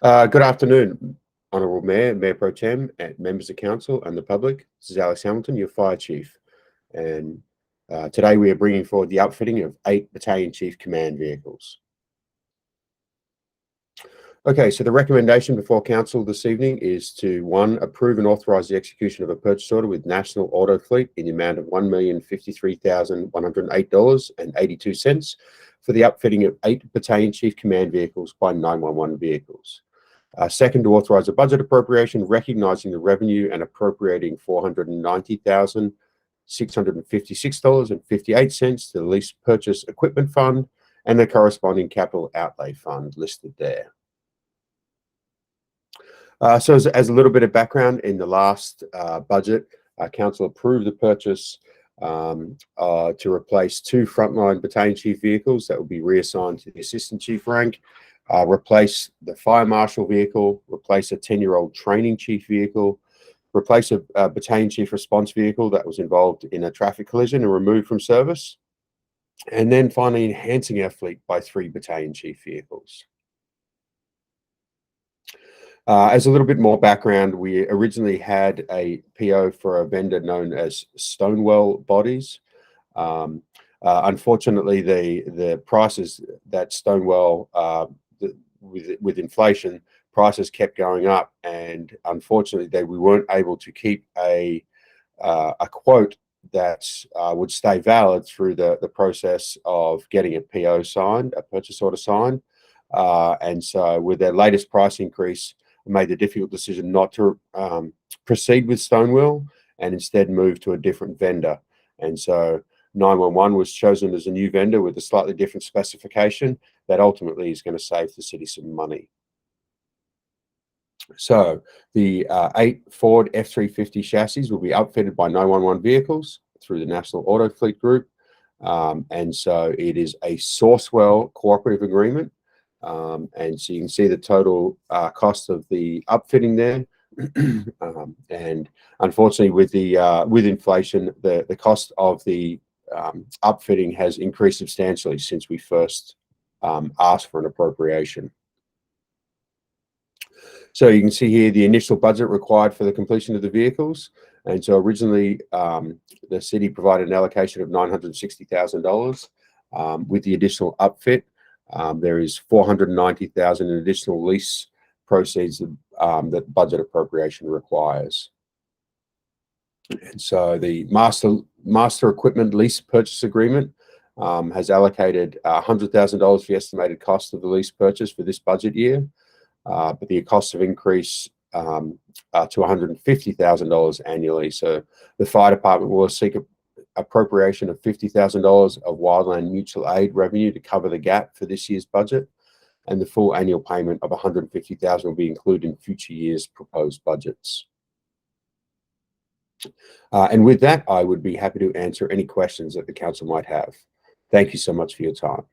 Good afternoon, Honourable Mayor, Mayor Pro Tem, and members of Council and the public. This is Alex Hamilton, your Fire Chief. And today we are bringing forward the outfitting of 8 Battalion Chief Command vehicles. Okay, so the recommendation before Council this evening is to 1. Approve and authorise the execution of a purchase order with National Auto Fleet in the amount of $1,053,108.82 for the upfitting of 8 Battalion Chief Command vehicles by 911 vehicles. 2nd, to authorise a budget appropriation recognising the revenue and appropriating $490,656.58 to the lease purchase equipment fund and the corresponding capital outlay fund listed there. So as a little bit of background, in the last budget, Council approved the purchase to replace 2 frontline battalion chief vehicles that will be reassigned to the assistant chief rank, replace the fire marshal vehicle, replace a 10-year-old training chief vehicle, replace a battalion chief response vehicle that was involved in a traffic collision and removed from service, and then finally enhancing our fleet by 3 battalion chief vehicles. As a little bit more background, we originally had a PO for a vendor known as Stonewell Bodies. Unfortunately, the prices that Stonewell, with inflation, prices kept going up, and unfortunately, we weren't able to keep a quote that would stay valid through the process of getting a PO signed, a purchase order signed. And so, with their latest price increase, made the difficult decision not to proceed with Stonewall and instead move to a different vendor. And so 911 was chosen as a new vendor with a slightly different specification that ultimately is going to save the city some money. So the 8 Ford F-350 chassis will be outfitted by 911 vehicles through the National Auto Fleet Group. And so it is a Sourcewell cooperative agreement. And so you can see the total cost of the upfitting there. And unfortunately, with inflation, the cost of the upfitting has increased substantially since we first asked for an appropriation. So you can see here the initial budget required for the completion of the vehicles. And so originally, the city provided an allocation of $960,000 with the additional upfit. There is $490,000 in additional lease proceeds that budget appropriation requires. And so the master equipment lease purchase agreement has allocated $100,000 for the estimated cost of the lease purchase for this budget year, but the costs have increased to $150,000 annually. So the fire department will seek appropriation of $50,000 of wildland mutual aid revenue to cover the gap for this year's budget, and the full annual payment of $150,000 will be included in future years' proposed budgets. And with that, I would be happy to answer any questions that the council might have. Thank you so much for your time.